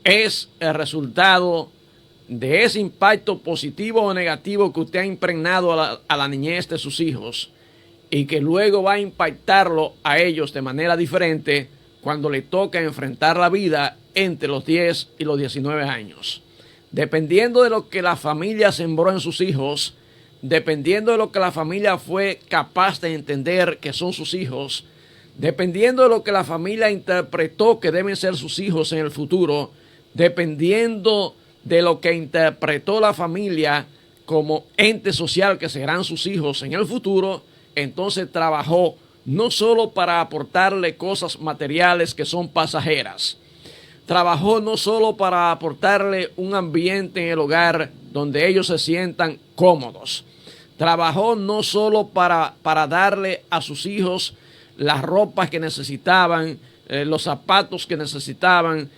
es el resultado de ese impacto positivo o negativo que usted ha impregnado a la niñez de sus hijos y que luego va a impactarlo a ellos de manera diferente cuando le toca enfrentar la vida entre los 10 y los 19 años. Dependiendo de lo que la familia sembró en sus hijos, dependiendo de lo que la familia fue capaz de entender que son sus hijos, dependiendo de lo que la familia interpretó que deben ser sus hijos en el futuro, dependiendo de lo que interpretó la familia como ente social que serán sus hijos en el futuro, entonces trabajó no solo para aportarle cosas materiales que son pasajeras, trabajó no solo para aportarle un ambiente en el hogar donde ellos se sientan cómodos, trabajó no solo para darle a sus hijos las ropas que necesitaban, los zapatos que necesitaban,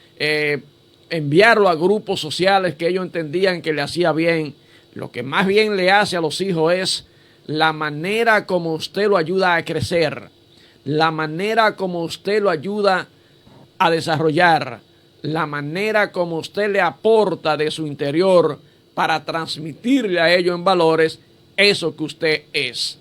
enviarlo a grupos sociales que ellos entendían que le hacía bien. Lo que más bien le hace a los hijos es la manera como usted lo ayuda a crecer, la manera como usted lo ayuda a desarrollar, la manera como usted le aporta de su interior para transmitirle a ellos en valores eso que usted es.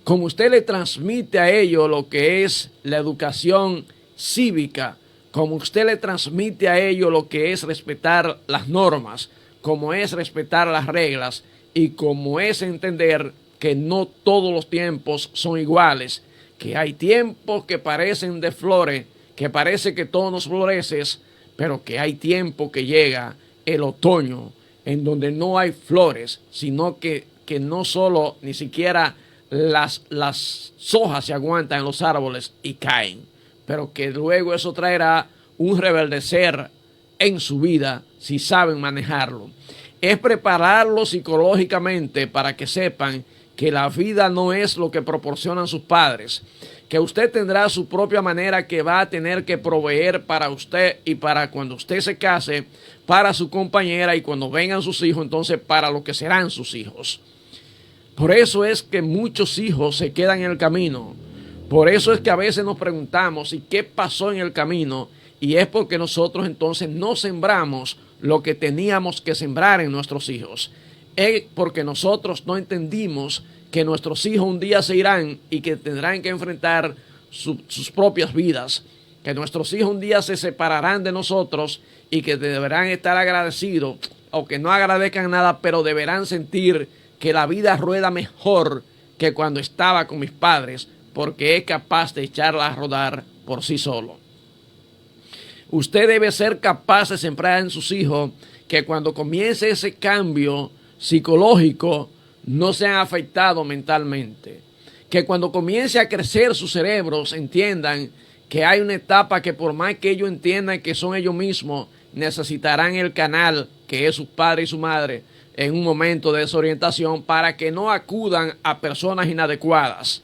Como usted le transmite a ellos lo que es la educación cívica, como usted le transmite a ellos lo que es respetar las normas, como es respetar las reglas y como es entender que no todos los tiempos son iguales, que hay tiempos que parecen de flores, que parece que todo nos florece, pero que hay tiempo que llega el otoño en donde no hay flores, sino que no solo ni siquiera las hojas se aguantan en los árboles y caen, pero que luego eso traerá un reverdecer en su vida si saben manejarlo. Es prepararlo psicológicamente para que sepan que la vida no es lo que proporcionan sus padres, que usted tendrá su propia manera que va a tener que proveer para usted y para cuando usted se case, para su compañera y cuando vengan sus hijos, entonces para lo que serán sus hijos. Por eso es que muchos hijos se quedan en el camino. Por eso es que a veces nos preguntamos ¿y qué pasó en el camino? Y es porque nosotros entonces no sembramos lo que teníamos que sembrar en nuestros hijos. Es porque nosotros no entendimos que nuestros hijos un día se irán y que tendrán que enfrentar sus propias vidas. Que nuestros hijos un día se separarán de nosotros y que deberán estar agradecidos o que no agradezcan nada, pero deberán sentir que la vida rueda mejor que cuando estaba con mis padres porque es capaz de echarla a rodar por sí solo. Usted debe ser capaz de sembrar en sus hijos que cuando comience ese cambio psicológico no sean afectados mentalmente. Que cuando comience a crecer sus cerebros entiendan que hay una etapa que por más que ellos entiendan que son ellos mismos, necesitarán el canal que es su padre y su madre en un momento de desorientación para que no acudan a personas inadecuadas.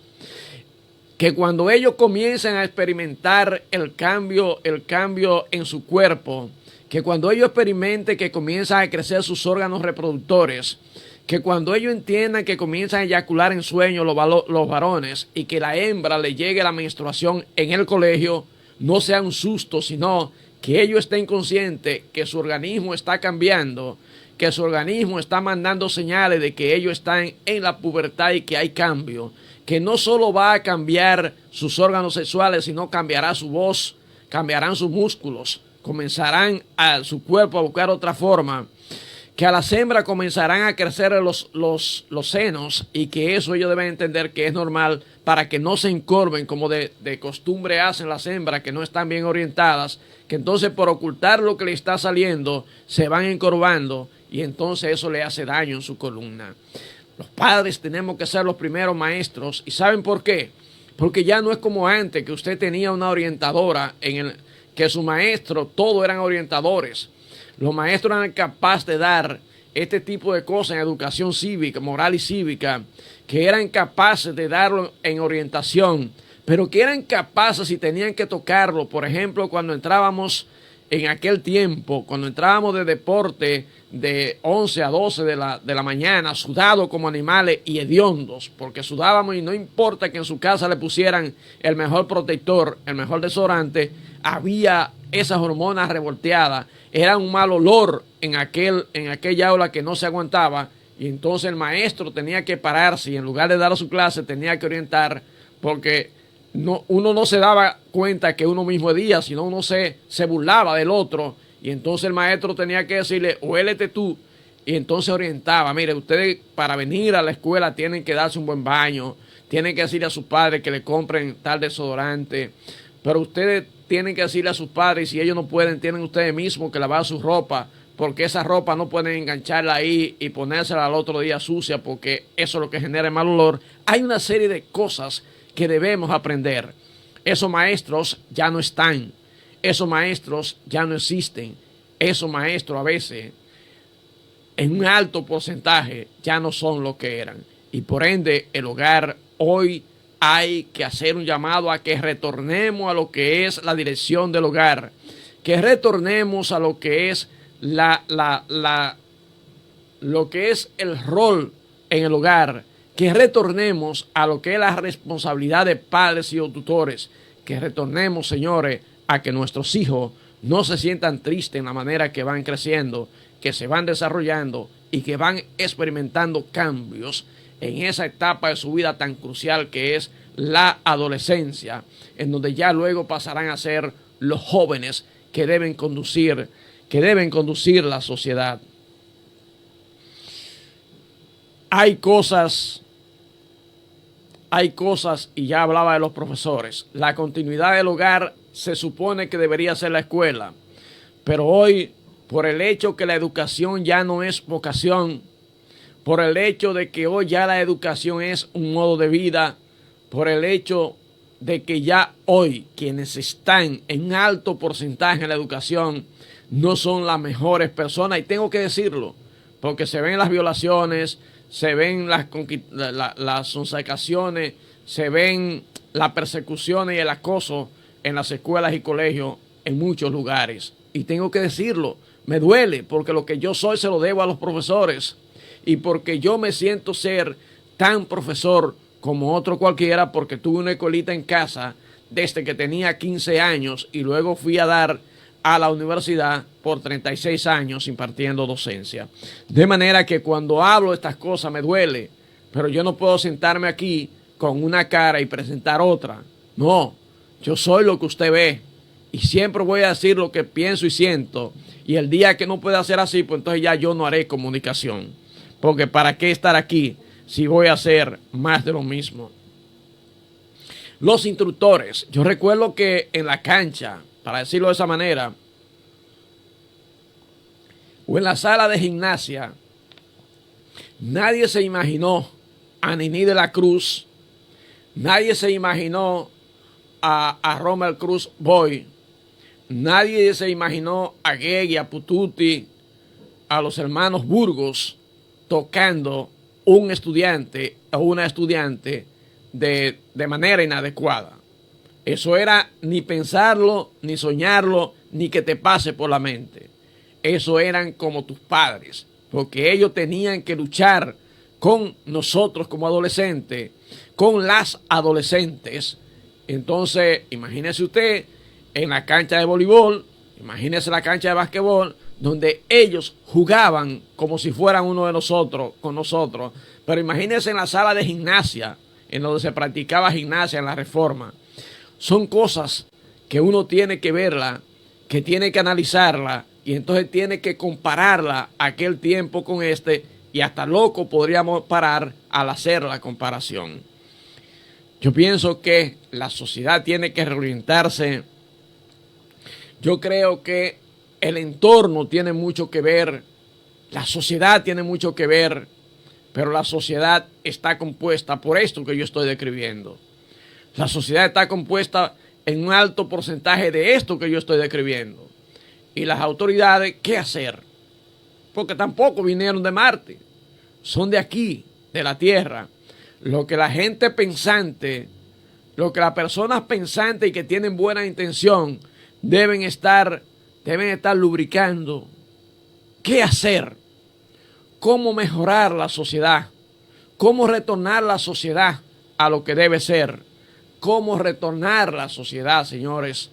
Que cuando ellos comiencen a experimentar el cambio en su cuerpo, que cuando ellos experimenten que comienzan a crecer sus órganos reproductores, que cuando ellos entiendan que comienzan a eyacular en sueños los varones y que la hembra le llegue la menstruación en el colegio, no sea un susto, sino que ellos estén conscientes que su organismo está cambiando, que su organismo está mandando señales de que ellos están en la pubertad y que hay cambio, que no solo va a cambiar sus órganos sexuales, sino cambiará su voz, cambiarán sus músculos, comenzarán a su cuerpo a buscar otra forma, que a las hembras comenzarán a crecer los senos y que eso ellos deben entender que es normal para que no se encorven como de costumbre hacen las hembras que no están bien orientadas, que entonces por ocultar lo que le está saliendo se van encorvando y entonces eso le hace daño en su columna. Los padres tenemos que ser los primeros maestros. ¿Y saben por qué? Porque ya no es como antes, que usted tenía una orientadora, que su maestro, todos eran orientadores. Los maestros eran capaces de dar este tipo de cosas en educación cívica, moral y cívica, que eran capaces de darlo en orientación, pero que eran capaces si tenían que tocarlo. Por ejemplo, cuando entrábamos en aquel tiempo, cuando entrábamos de deporte de 11 a 12 de la mañana, sudados como animales y hediondos, porque sudábamos y no importa que en su casa le pusieran el mejor protector, el mejor desodorante, había esas hormonas revolteadas, era un mal olor en aquella aula que no se aguantaba, y entonces el maestro tenía que pararse y en lugar de dar su clase tenía que orientar, porque uno no se daba cuenta que uno mismo día, sino uno se burlaba del otro, y entonces el maestro tenía que decirle, huélete tú, y entonces orientaba, mire, ustedes para venir a la escuela tienen que darse un buen baño, tienen que decirle a sus padres que le compren tal desodorante, pero ustedes tienen que decirle a sus padres, si ellos no pueden, tienen ustedes mismos que lavar su ropa, porque esa ropa no pueden engancharla ahí y ponérsela al otro día sucia, porque eso es lo que genera el mal olor. Hay una serie de cosas que debemos aprender. Esos maestros ya no están, esos maestros ya no existen, esos maestros a veces, en un alto porcentaje, ya no son lo que eran. Y por ende, el hogar hoy hay que hacer un llamado a que retornemos a lo que es la dirección del hogar, que retornemos a lo que es lo que es el rol en el hogar, que retornemos a lo que es la responsabilidad de padres y tutores, que retornemos, señores, a que nuestros hijos no se sientan tristes en la manera que van creciendo, que se van desarrollando y que van experimentando cambios en esa etapa de su vida tan crucial que es la adolescencia, en donde ya luego pasarán a ser los jóvenes que deben conducir la sociedad. Hay cosas, y ya hablaba de los profesores. La continuidad del hogar se supone que debería ser la escuela, pero hoy, por el hecho que la educación ya no es vocación, por el hecho de que hoy ya la educación es un modo de vida, por el hecho de que ya hoy quienes están en un alto porcentaje en la educación no son las mejores personas, y tengo que decirlo, porque se ven las violaciones, se ven las sonsacaciones, se ven las persecuciones y el acoso en las escuelas y colegios en muchos lugares. Y tengo que decirlo, me duele, porque lo que yo soy se lo debo a los profesores, y porque yo me siento ser tan profesor como otro cualquiera, porque tuve una escuelita en casa desde que tenía 15 años y luego fui a dar a la universidad por 36 años impartiendo docencia. De manera que cuando hablo de estas cosas me duele, pero yo no puedo sentarme aquí con una cara y presentar otra. No, yo soy lo que usted ve y siempre voy a decir lo que pienso y siento, y el día que no pueda hacer así, pues entonces ya yo no haré comunicación, porque ¿para qué estar aquí si voy a hacer más de lo mismo? Los instructores, yo recuerdo que en la cancha, para decirlo de esa manera, o en la sala de gimnasia, nadie se imaginó a Nini de la Cruz, nadie se imaginó a Rommel Cruz Boy, nadie se imaginó a Gegui, a Pututi, a los hermanos Burgos tocando un estudiante o una estudiante de manera inadecuada. Eso era ni pensarlo, ni soñarlo, ni que te pase por la mente. Eso eran como tus padres, porque ellos tenían que luchar con nosotros como adolescentes, con las adolescentes. Entonces, imagínese usted en la cancha de voleibol, imagínese la cancha de basquetbol, donde ellos jugaban como si fueran uno de nosotros, con nosotros. Pero imagínese en la sala de gimnasia, en donde se practicaba gimnasia en la Reforma. Son cosas que uno tiene que verla, que tiene que analizarla, y entonces tiene que compararla aquel tiempo con este, y hasta loco podríamos parar al hacer la comparación. Yo pienso que la sociedad tiene que reorientarse. Yo creo que el entorno tiene mucho que ver, la sociedad tiene mucho que ver, pero la sociedad está compuesta por esto que yo estoy describiendo. La sociedad está compuesta en un alto porcentaje de esto que yo estoy describiendo. Y las autoridades, ¿qué hacer? Porque tampoco vinieron de Marte, son de aquí, de la Tierra. Lo que la gente pensante, lo que las personas pensantes y que tienen buena intención deben estar lubricando. ¿Qué hacer? ¿Cómo mejorar la sociedad? ¿Cómo retornar la sociedad a lo que debe ser? ¿Cómo retornar la sociedad, señores,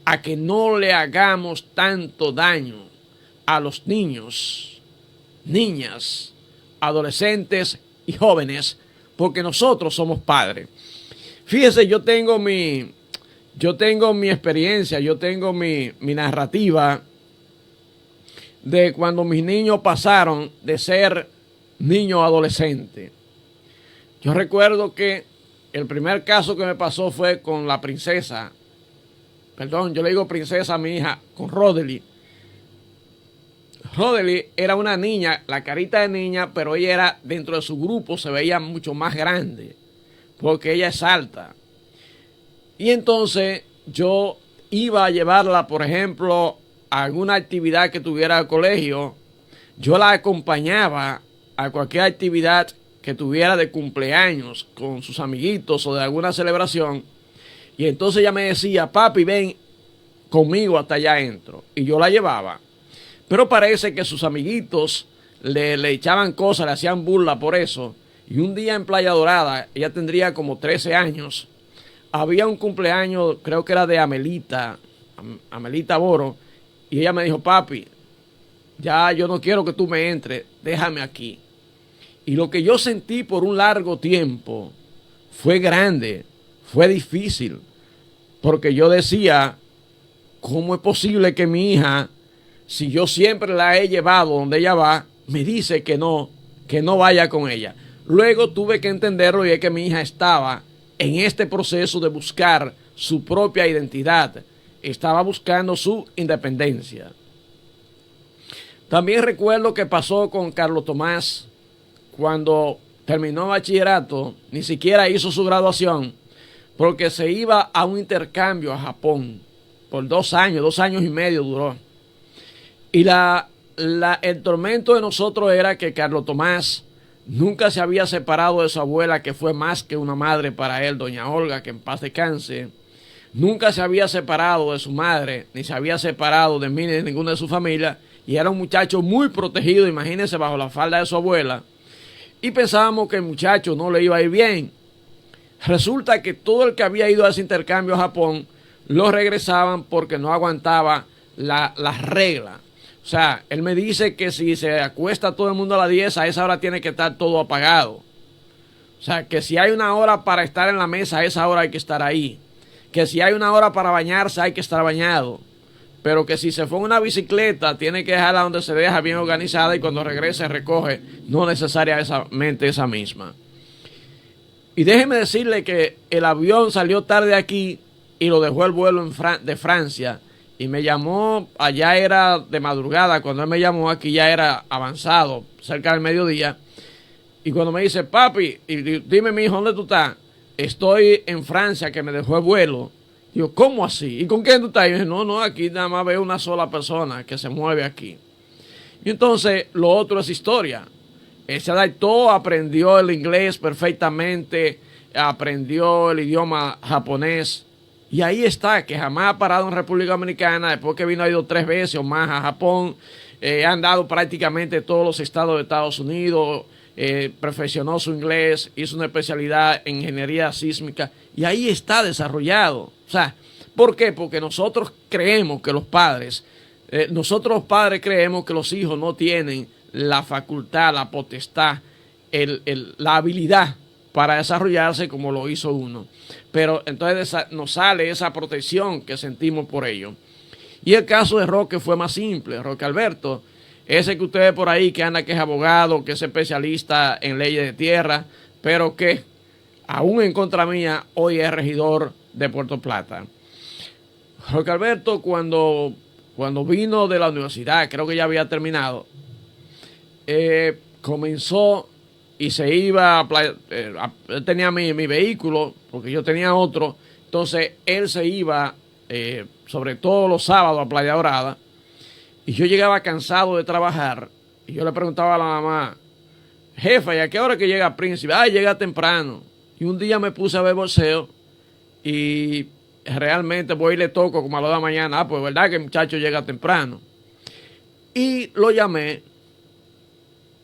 a que no le hagamos tanto daño a los niños, niñas, adolescentes y jóvenes, porque nosotros somos padres. Fíjese, yo tengo mi experiencia, yo tengo mi narrativa de cuando mis niños pasaron de ser niños a adolescentes. Yo recuerdo que el primer caso que me pasó fue con la princesa, perdón, yo le digo princesa a mi hija, con Rodely. Rodely era una niña, la carita de niña, pero ella era, dentro de su grupo, se veía mucho más grande, porque ella es alta. Y entonces yo iba a llevarla, por ejemplo, a alguna actividad que tuviera al colegio. Yo la acompañaba a cualquier actividad que tuviera de cumpleaños con sus amiguitos o de alguna celebración. Y entonces ella me decía, papi, ven conmigo hasta allá adentro. Y yo la llevaba. Pero parece que sus amiguitos le echaban cosas, le hacían burla por eso. Y un día en Playa Dorada, ella tendría como 13 años, había un cumpleaños, creo que era de Amelita Boro, y ella me dijo, papi, ya yo no quiero que tú me entres, déjame aquí. Y lo que yo sentí por un largo tiempo fue grande, fue difícil, porque yo decía, ¿cómo es posible que mi hija, si yo siempre la he llevado donde ella va, me dice que no vaya con ella? Luego tuve que entenderlo, y es que mi hija estaba en este proceso de buscar su propia identidad, estaba buscando su independencia. También recuerdo que pasó con Carlos Tomás cuando terminó bachillerato, ni siquiera hizo su graduación, porque se iba a un intercambio a Japón por 2 años y medio duró. Y el tormento de nosotros era que Carlos Tomás nunca se había separado de su abuela, que fue más que una madre para él, doña Olga, que en paz descanse. Nunca se había separado de su madre, ni se había separado de mí, ni de ninguna de su familia. Y era un muchacho muy protegido, imagínense, bajo la falda de su abuela. Y pensábamos que el muchacho no le iba a ir bien. Resulta que todo el que había ido a ese intercambio a Japón, lo regresaban porque no aguantaba las reglas. O sea, él me dice que si se acuesta todo el mundo a las 10, a esa hora tiene que estar todo apagado. O sea, que si hay una hora para estar en la mesa, a esa hora hay que estar ahí. Que si hay una hora para bañarse, hay que estar bañado. Pero que si se fue en una bicicleta, tiene que dejarla donde se deja bien organizada, y cuando regrese recoge, no necesariamente esa misma. Y déjeme decirle que el avión salió tarde aquí y lo dejó el vuelo de Francia. Y me llamó, allá era de madrugada, cuando él me llamó aquí ya era avanzado, cerca del mediodía. Y cuando me dice, papi, dime mi hijo, ¿dónde tú estás? Estoy en Francia, que me dejó el vuelo. Digo, ¿cómo así? ¿Y con quién tú estás? Y yo dije, no, aquí nada más veo una sola persona que se mueve aquí. Y entonces lo otro es historia. Él se adaptó, aprendió el inglés perfectamente, aprendió el idioma japonés. Y ahí está, que jamás ha parado en República Dominicana, después que vino, ha ido 3 veces o más a Japón, ha andado prácticamente todos los estados de Estados Unidos, perfeccionó su inglés, hizo una especialidad en ingeniería sísmica, y ahí está desarrollado. O sea, ¿por qué? Porque nosotros creemos que los padres creemos que los hijos no tienen la facultad, la potestad, la habilidad para desarrollarse como lo hizo uno. Pero entonces nos sale esa protección que sentimos por ello. Y el caso de Roque fue más simple. Roque Alberto, ese que usted ve por ahí, que anda, que es abogado, que es especialista en leyes de tierra, pero que aún en contra mía hoy es regidor de Puerto Plata. Roque Alberto, cuando vino de la universidad, creo que ya había terminado, comenzó y se iba a Playa. Él tenía mi vehículo, porque yo tenía otro. Entonces él se iba, sobre todo los sábados, a Playa Dorada. Y yo llegaba cansado de trabajar. Y yo le preguntaba a la mamá, jefa, ¿y a qué hora que llega Príncipe? Llega temprano. Y un día me puse a ver boxeo. Y realmente voy y le toco como a las 2 de la mañana. Pues verdad que el muchacho llega temprano. Y lo llamé.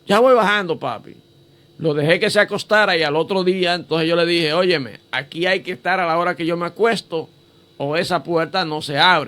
Ya voy bajando, papi. Lo dejé que se acostara, y al otro día, entonces yo le dije, óyeme, aquí hay que estar a la hora que yo me acuesto, o esa puerta no se abre.